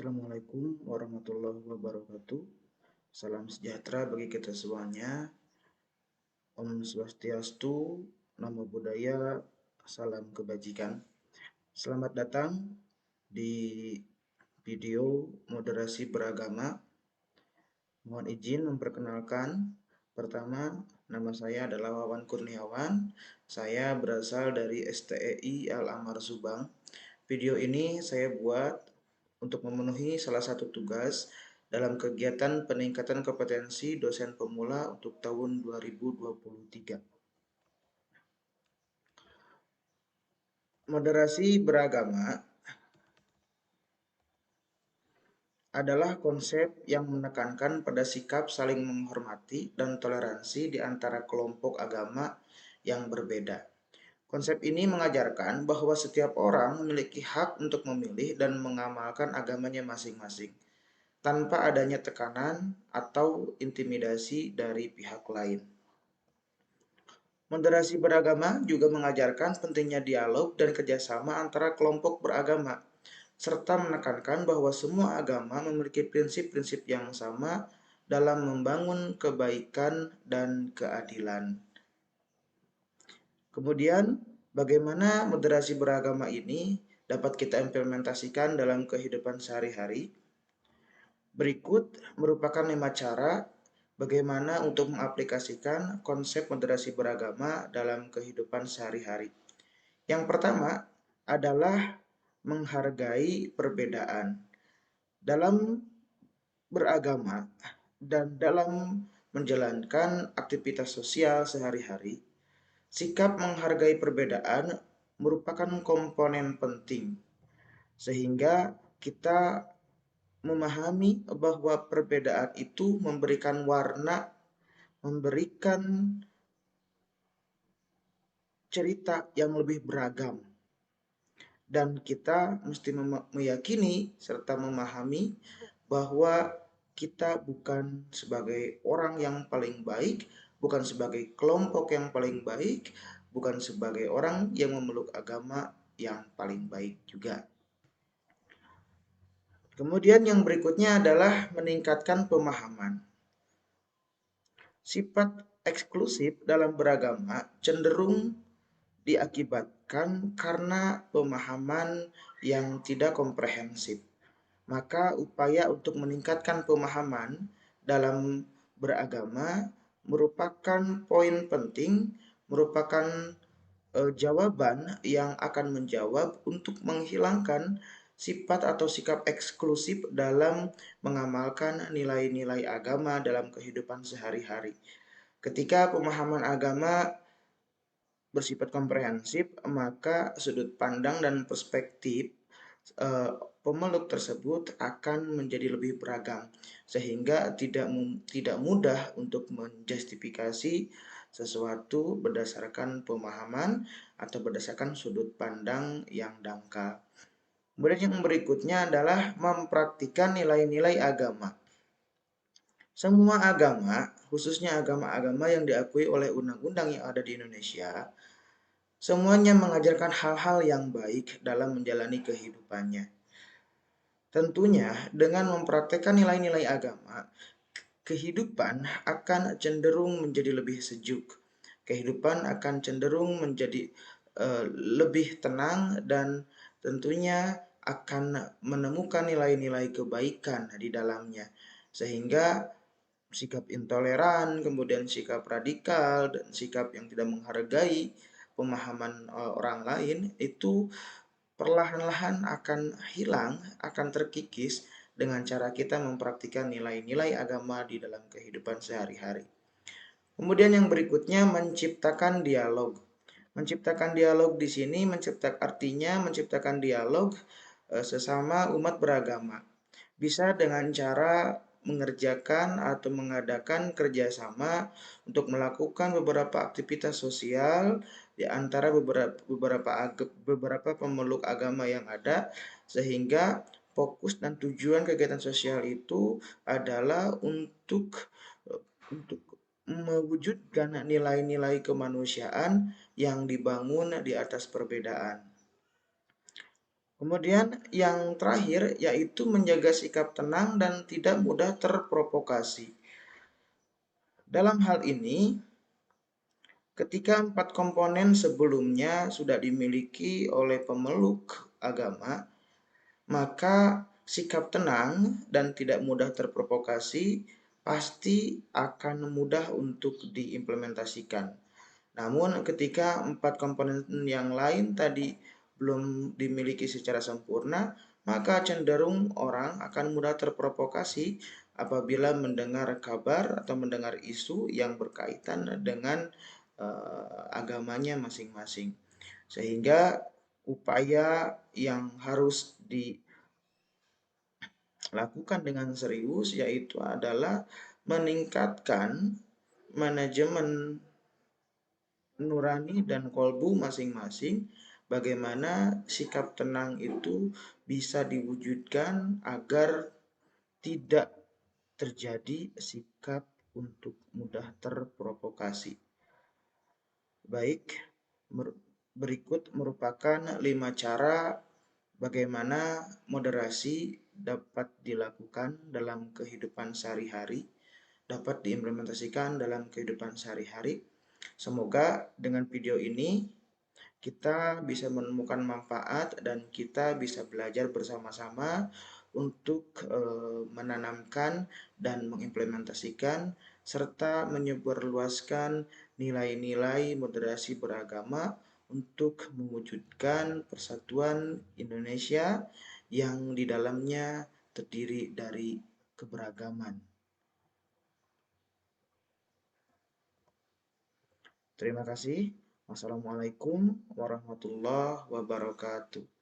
Assalamualaikum warahmatullahi wabarakatuh. Salam sejahtera bagi kita semuanya. Om Swastiastu, Namo Buddhaya, salam kebajikan. Selamat datang di video moderasi beragama. Mohon izin memperkenalkan. Pertama, nama saya adalah Wawan Kurniawan. Saya berasal dari STEI Al-Amar Subang. Video ini saya buat untuk memenuhi salah satu tugas dalam kegiatan peningkatan kompetensi dosen pemula untuk tahun 2023. Moderasi beragama adalah konsep yang menekankan pada sikap saling menghormati dan toleransi di antara kelompok agama yang berbeda. Konsep ini mengajarkan bahwa setiap orang memiliki hak untuk memilih dan mengamalkan agamanya masing-masing, tanpa adanya tekanan atau intimidasi dari pihak lain. Moderasi beragama juga mengajarkan pentingnya dialog dan kerjasama antara kelompok beragama, serta menekankan bahwa semua agama memiliki prinsip-prinsip yang sama dalam membangun kebaikan dan keadilan. Kemudian, bagaimana moderasi beragama ini dapat kita implementasikan dalam kehidupan sehari-hari? Berikut merupakan 5 cara bagaimana untuk mengaplikasikan konsep moderasi beragama dalam kehidupan sehari-hari. Yang pertama adalah menghargai perbedaan. Dalam beragama dan dalam menjalankan aktivitas sosial sehari-hari, sikap menghargai perbedaan merupakan komponen penting, sehingga kita memahami bahwa perbedaan itu memberikan warna, memberikan cerita yang lebih beragam. Dan kita mesti meyakini serta memahami bahwa kita bukan sebagai orang yang paling baik, bukan sebagai kelompok yang paling baik, bukan sebagai orang yang memeluk agama yang paling baik juga. Kemudian yang berikutnya adalah meningkatkan pemahaman. Sifat eksklusif dalam beragama cenderung diakibatkan karena pemahaman yang tidak komprehensif. Maka upaya untuk meningkatkan pemahaman dalam beragama merupakan poin penting, merupakan jawaban yang akan menjawab untuk menghilangkan sifat atau sikap eksklusif dalam mengamalkan nilai-nilai agama dalam kehidupan sehari-hari. Ketika pemahaman agama bersifat komprehensif, maka sudut pandang dan perspektif pemeluk tersebut akan menjadi lebih beragam, sehingga tidak mudah untuk menjustifikasi sesuatu berdasarkan pemahaman atau berdasarkan sudut pandang yang dangkal. Kemudian yang berikutnya adalah mempraktikkan nilai-nilai agama. Semua agama, khususnya agama-agama yang diakui oleh undang-undang yang ada di Indonesia, semuanya mengajarkan hal-hal yang baik dalam menjalani kehidupannya. Tentunya dengan mempraktekkan nilai-nilai agama, kehidupan akan cenderung menjadi lebih sejuk. Kehidupan akan cenderung menjadi lebih tenang dan tentunya akan menemukan nilai-nilai kebaikan di dalamnya. Sehingga sikap intoleran, kemudian sikap radikal, dan sikap yang tidak menghargai pemahaman orang lain itu perlahan-lahan akan hilang, akan terkikis dengan cara kita mempraktikkan nilai-nilai agama di dalam kehidupan sehari-hari. Kemudian yang berikutnya menciptakan dialog. Menciptakan dialog di sini artinya menciptakan dialog sesama umat beragama. Bisa dengan cara mengerjakan atau mengadakan kerjasama untuk melakukan beberapa aktivitas sosial di antara beberapa pemeluk agama yang ada, sehingga fokus dan tujuan kegiatan sosial itu adalah untuk mewujudkan nilai-nilai kemanusiaan yang dibangun di atas perbedaan. Kemudian yang terakhir yaitu menjaga sikap tenang dan tidak mudah terprovokasi. Dalam hal ini, ketika 4 komponen sebelumnya sudah dimiliki oleh pemeluk agama, maka sikap tenang dan tidak mudah terprovokasi pasti akan mudah untuk diimplementasikan. Namun ketika 4 komponen yang lain tadi belum dimiliki secara sempurna, maka cenderung orang akan mudah terprovokasi apabila mendengar kabar atau mendengar isu yang berkaitan dengan agamanya masing-masing. Sehingga upaya yang harus dilakukan dengan serius yaitu adalah meningkatkan manajemen nurani dan kolbu masing-masing, bagaimana sikap tenang itu bisa diwujudkan agar tidak terjadi sikap untuk mudah terprovokasi. Baik, berikut merupakan 5 cara bagaimana moderasi dapat dilakukan dalam kehidupan sehari-hari, dapat diimplementasikan dalam kehidupan sehari-hari. Semoga dengan video ini kita bisa menemukan manfaat dan kita bisa belajar bersama-sama untuk menanamkan dan mengimplementasikan serta menyebarluaskan nilai-nilai moderasi beragama untuk mewujudkan persatuan Indonesia yang di dalamnya terdiri dari keberagaman. Terima kasih. Wassalamualaikum warahmatullahi wabarakatuh.